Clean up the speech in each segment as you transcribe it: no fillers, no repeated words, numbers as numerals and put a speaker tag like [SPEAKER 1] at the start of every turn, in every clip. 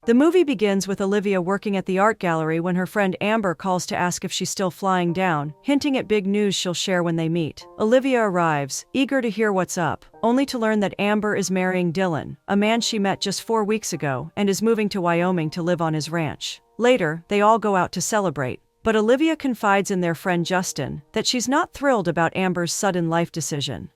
[SPEAKER 1] The movie begins with Olivia working at the art gallery when her friend Amber calls to ask if she's still flying down, hinting at big news she'll share when they meet. Olivia arrives, eager to hear what's up, only to learn that Amber is marrying Dylan, a man she met just 4 weeks ago, and is moving to Wyoming to live on his ranch. Later, they all go out to celebrate, but Olivia confides in their friend Justin that she's not thrilled about Amber's sudden life decision.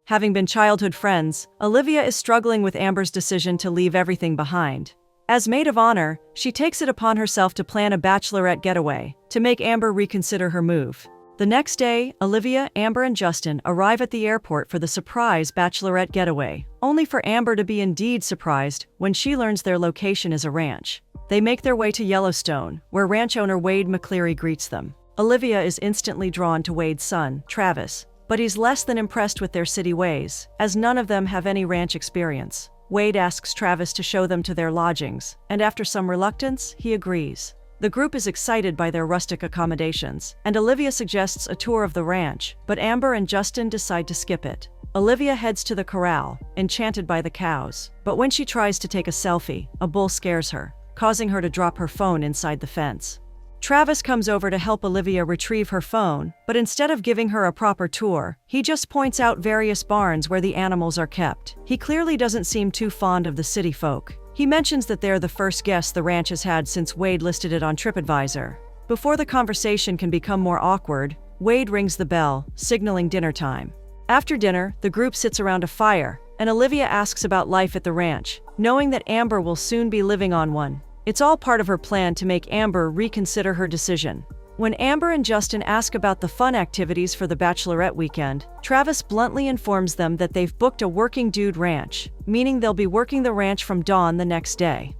[SPEAKER 1] Having been childhood friends, Olivia is struggling with Amber's decision to leave everything behind. As maid of honor, she takes it upon herself to plan a bachelorette getaway, to make Amber reconsider her move. The next day, Olivia, Amber and Justin arrive at the airport for the surprise bachelorette getaway, only for Amber to be indeed surprised when she learns their location is a ranch. They make their way to Yellowstone, where ranch owner Wade McCleary greets them. Olivia is instantly drawn to Wade's son, Travis, but he's less than impressed with their city ways, as none of them have any ranch experience. Wade asks Travis to show them to their lodgings, and after some reluctance, he agrees. The group is excited by their rustic accommodations, and Olivia suggests a tour of the ranch, but Amber and Justin decide to skip it. Olivia heads to the corral, enchanted by the cows, but when she tries to take a selfie, a bull scares her, causing her to drop her phone inside the fence. Travis comes over to help Olivia retrieve her phone, but instead of giving her a proper tour, he just points out various barns where the animals are kept. He clearly doesn't seem too fond of the city folk. He mentions that they're the first guests the ranch has had since Wade listed it on TripAdvisor. Before the conversation can become more awkward, Wade rings the bell, signaling dinner time. After dinner, the group sits around a fire, and Olivia asks about life at the ranch, knowing that Amber will soon be living on one. It's all part of her plan to make Amber reconsider her decision. When Amber and Justin ask about the fun activities for the bachelorette weekend, Travis bluntly informs them that they've booked a working dude ranch, meaning they'll be working the ranch from dawn the next day.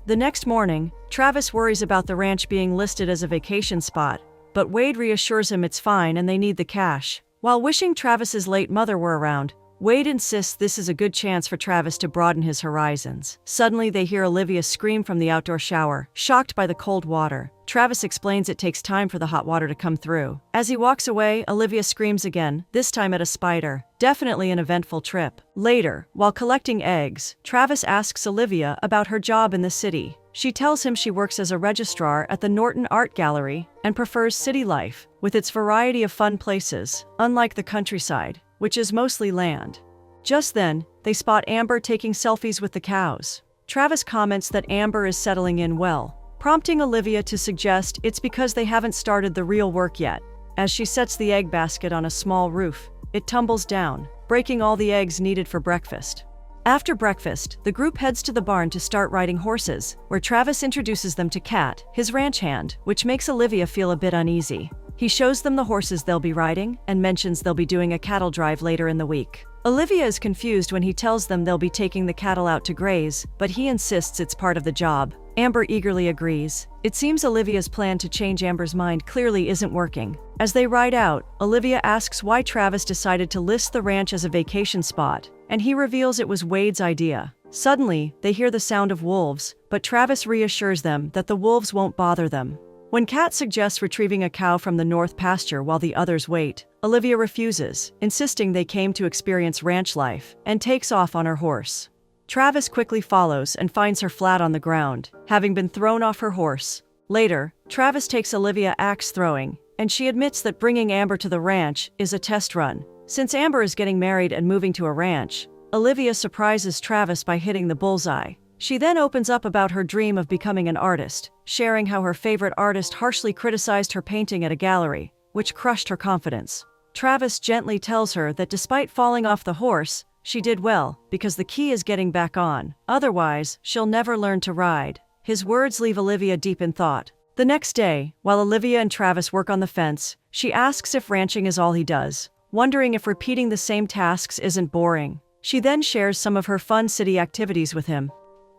[SPEAKER 1] The next morning, Travis worries about the ranch being listed as a vacation spot, but Wade reassures him it's fine and they need the cash. While wishing Travis's late mother were around, Wade insists this is a good chance for Travis to broaden his horizons. Suddenly, they hear Olivia scream from the outdoor shower, shocked by the cold water. Travis explains it takes time for the hot water to come through. As he walks away, Olivia screams again, this time at a spider. Definitely an eventful trip. Later, while collecting eggs, Travis asks Olivia about her job in the city. She tells him she works as a registrar at the Norton Art Gallery and prefers city life, with its variety of fun places, unlike the countryside, which is mostly land. Just then, they spot Amber taking selfies with the cows. Travis comments that Amber is settling in well, prompting Olivia to suggest it's because they haven't started the real work yet. As she sets the egg basket on a small roof, it tumbles down, breaking all the eggs needed for breakfast. After breakfast, the group heads to the barn to start riding horses, where Travis introduces them to Kat, his ranch hand, which makes Olivia feel a bit uneasy. He shows them the horses they'll be riding and mentions they'll be doing a cattle drive later in the week. Olivia is confused when he tells them they'll be taking the cattle out to graze, but he insists it's part of the job. Amber eagerly agrees. It seems Olivia's plan to change Amber's mind clearly isn't working. As they ride out, Olivia asks why Travis decided to list the ranch as a vacation spot, and he reveals it was Wade's idea. Suddenly, they hear the sound of wolves, but Travis reassures them that the wolves won't bother them. When Kat suggests retrieving a cow from the north pasture while the others wait, Olivia refuses, insisting they came to experience ranch life, and takes off on her horse. Travis quickly follows and finds her flat on the ground, having been thrown off her horse. Later, Travis takes Olivia axe throwing, and she admits that bringing Amber to the ranch is a test run. Since Amber is getting married and moving to a ranch, Olivia surprises Travis by hitting the bullseye. She then opens up about her dream of becoming an artist, sharing how her favorite artist harshly criticized her painting at a gallery, which crushed her confidence. Travis gently tells her that despite falling off the horse, she did well, because the key is getting back on. Otherwise, she'll never learn to ride. His words leave Olivia deep in thought. The next day, while Olivia and Travis work on the fence, she asks if ranching is all he does, wondering if repeating the same tasks isn't boring. She then shares some of her fun city activities with him.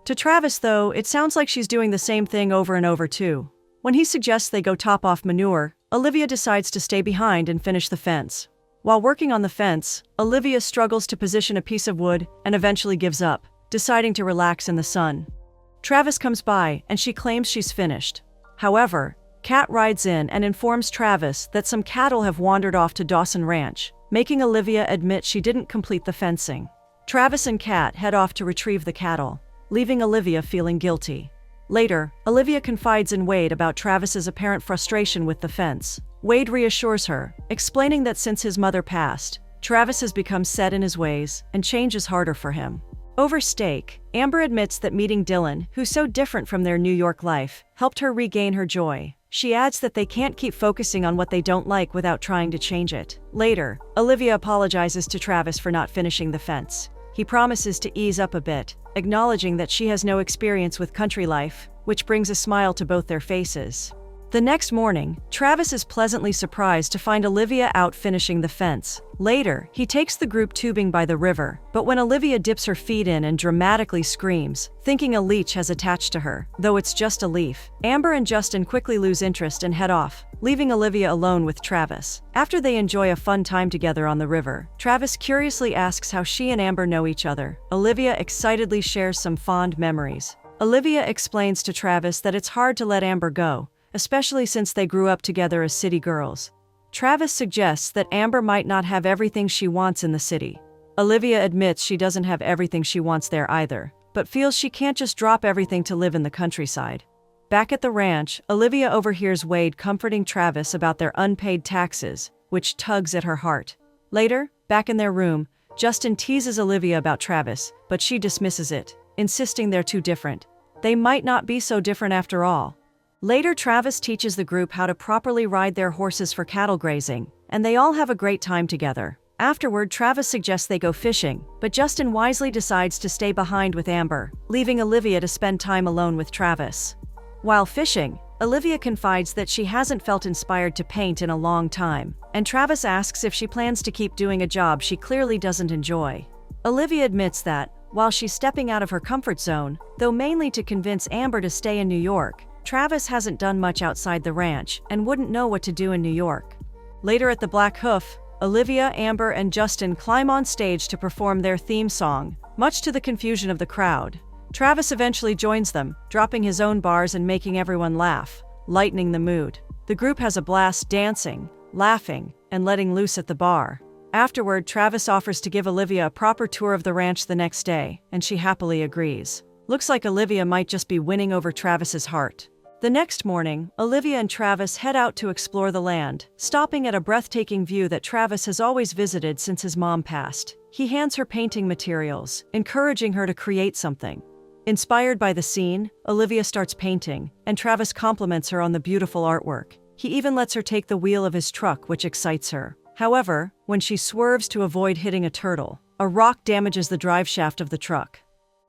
[SPEAKER 1] To Travis, though, it sounds like she's doing the same thing over and over too. When he suggests they go top off manure, Olivia decides to stay behind and finish the fence. While working on the fence, Olivia struggles to position a piece of wood and eventually gives up, deciding to relax in the sun. Travis comes by and she claims she's finished. However, Kat rides in and informs Travis that some cattle have wandered off to Dawson Ranch, making Olivia admit she didn't complete the fencing. Travis and Kat head off to retrieve the cattle, leaving Olivia feeling guilty. Later, Olivia confides in Wade about Travis's apparent frustration with the fence. Wade reassures her, explaining that since his mother passed, Travis has become set in his ways, and change is harder for him. Over steak, Amber admits that meeting Dylan, who's so different from their New York life, helped her regain her joy. She adds that they can't keep focusing on what they don't like without trying to change it. Later, Olivia apologizes to Travis for not finishing the fence. He promises to ease up a bit, acknowledging that she has no experience with country life, which brings a smile to both their faces. The next morning, Travis is pleasantly surprised to find Olivia out finishing the fence. Later, he takes the group tubing by the river, but when Olivia dips her feet in and dramatically screams, thinking a leech has attached to her, though it's just a leaf, Amber and Justin quickly lose interest and head off, leaving Olivia alone with Travis. After they enjoy a fun time together on the river, Travis curiously asks how she and Amber know each other. Olivia excitedly shares some fond memories. Olivia explains to Travis that it's hard to let Amber go, especially since they grew up together as city girls. Travis suggests that Amber might not have everything she wants in the city. Olivia admits she doesn't have everything she wants there either, but feels she can't just drop everything to live in the countryside. Back at the ranch, Olivia overhears Wade comforting Travis about their unpaid taxes, which tugs at her heart. Later, back in their room, Justin teases Olivia about Travis, but she dismisses it, insisting they're too different. They might not be so different after all. Later, Travis teaches the group how to properly ride their horses for cattle grazing, and they all have a great time together. Afterward, Travis suggests they go fishing, but Justin wisely decides to stay behind with Amber, leaving Olivia to spend time alone with Travis. While fishing, Olivia confides that she hasn't felt inspired to paint in a long time, and Travis asks if she plans to keep doing a job she clearly doesn't enjoy. Olivia admits that, while she's stepping out of her comfort zone, though mainly to convince Amber to stay in New York, Travis hasn't done much outside the ranch and wouldn't know what to do in New York. Later at the Black Hoof, Olivia, Amber, and Justin climb on stage to perform their theme song, much to the confusion of the crowd. Travis eventually joins them, dropping his own bars and making everyone laugh, lightening the mood. The group has a blast dancing, laughing, and letting loose at the bar. Afterward, Travis offers to give Olivia a proper tour of the ranch the next day, and she happily agrees. Looks like Olivia might just be winning over Travis's heart. The next morning, Olivia and Travis head out to explore the land, stopping at a breathtaking view that Travis has always visited since his mom passed. He hands her painting materials, encouraging her to create something. Inspired by the scene, Olivia starts painting, and Travis compliments her on the beautiful artwork. He even lets her take the wheel of his truck, which excites her. However, when she swerves to avoid hitting a turtle, a rock damages the drive shaft of the truck.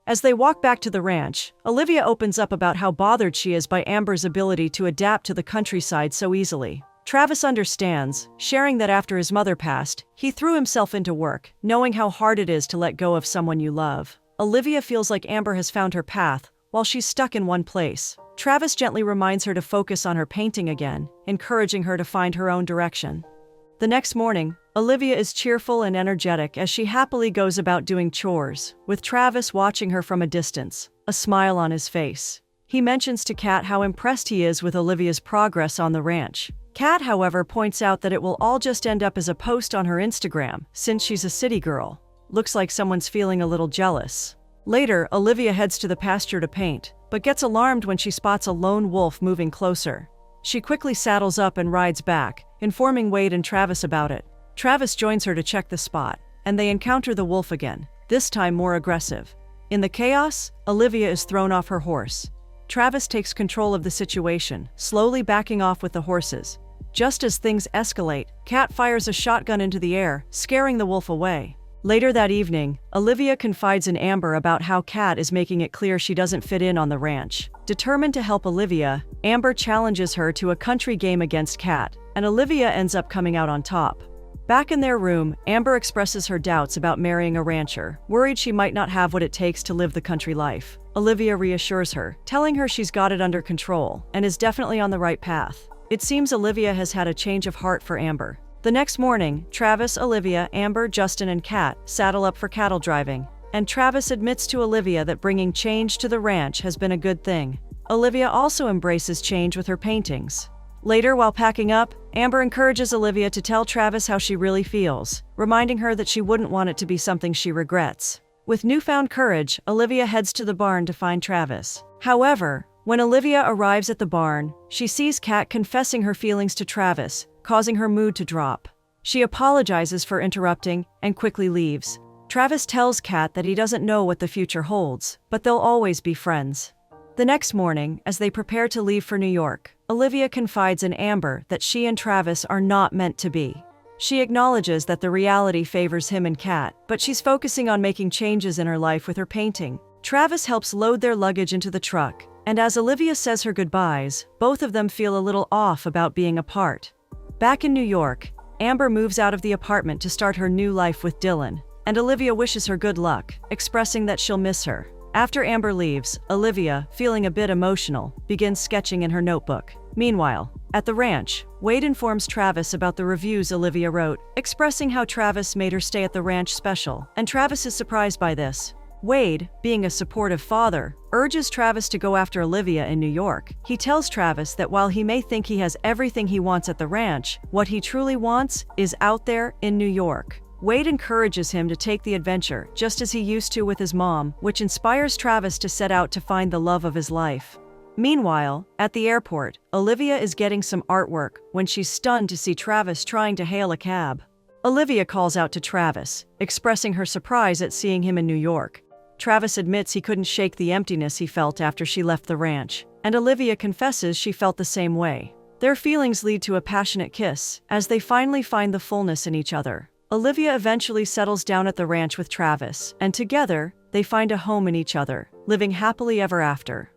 [SPEAKER 1] As they walk back to the ranch, Olivia opens up about how bothered she is by Amber's ability to adapt to the countryside so easily. Travis understands, sharing that after his mother passed, he threw himself into work, knowing how hard it is to let go of someone you love. Olivia feels like Amber has found her path, while she's stuck in one place. Travis gently reminds her to focus on her painting again, encouraging her to find her own direction. The next morning, Olivia is cheerful and energetic as she happily goes about doing chores, with Travis watching her from a distance, a smile on his face. He mentions to Kat how impressed he is with Olivia's progress on the ranch. Kat, however, points out that it will all just end up as a post on her Instagram, since she's a city girl. Looks like someone's feeling a little jealous. Later, Olivia heads to the pasture to paint, but gets alarmed when she spots a lone wolf moving closer. She quickly saddles up and rides back, informing Wade and Travis about it. Travis joins her to check the spot, and they encounter the wolf again, this time more aggressive. In the chaos, Olivia is thrown off her horse. Travis takes control of the situation, slowly backing off with the horses. Just as things escalate, Kat fires a shotgun into the air, scaring the wolf away. Later that evening, Olivia confides in Amber about how Kat is making it clear she doesn't fit in on the ranch. Determined to help Olivia, Amber challenges her to a country game against Kat, and Olivia ends up coming out on top. Back in their room, Amber expresses her doubts about marrying a rancher, worried she might not have what it takes to live the country life. Olivia reassures her, telling her she's got it under control and is definitely on the right path. It seems Olivia has had a change of heart for Amber. The next morning, Travis, Olivia, Amber, Justin, and Kat saddle up for cattle driving, and Travis admits to Olivia that bringing change to the ranch has been a good thing. Olivia also embraces change with her paintings. Later, while packing up, Amber encourages Olivia to tell Travis how she really feels, reminding her that she wouldn't want it to be something she regrets. With newfound courage, Olivia heads to the barn to find Travis. However, When Olivia arrives at the barn, she sees Kat confessing her feelings to Travis, causing her mood to drop. She apologizes for interrupting and quickly leaves. Travis tells Kat that he doesn't know what the future holds, but they'll always be friends. The next morning, as they prepare to leave for New York, Olivia confides in Amber that she and Travis are not meant to be. She acknowledges that the reality favors him and Kat, but she's focusing on making changes in her life with her painting. Travis helps load their luggage into the truck, and as Olivia says her goodbyes, both of them feel a little off about being apart. Back in New York, Amber moves out of the apartment to start her new life with Dylan, and Olivia wishes her good luck, expressing that she'll miss her. After Amber leaves, Olivia, feeling a bit emotional, begins sketching in her notebook. Meanwhile, at the ranch, Wade informs Travis about the reviews Olivia wrote, expressing how Travis made her stay at the ranch special, and Travis is surprised by this. Wade, being a supportive father, urges Travis to go after Olivia in New York. He tells Travis that while he may think he has everything he wants at the ranch, what he truly wants is out there in New York. Wade encourages him to take the adventure, just as he used to with his mom, which inspires Travis to set out to find the love of his life. Meanwhile, at the airport, Olivia is getting some artwork when she's stunned to see Travis trying to hail a cab. Olivia calls out to Travis, expressing her surprise at seeing him in New York. Travis admits he couldn't shake the emptiness he felt after she left the ranch, and Olivia confesses she felt the same way. Their feelings lead to a passionate kiss, as they finally find the fullness in each other. Olivia eventually settles down at the ranch with Travis, and together, they find a home in each other, living happily ever after.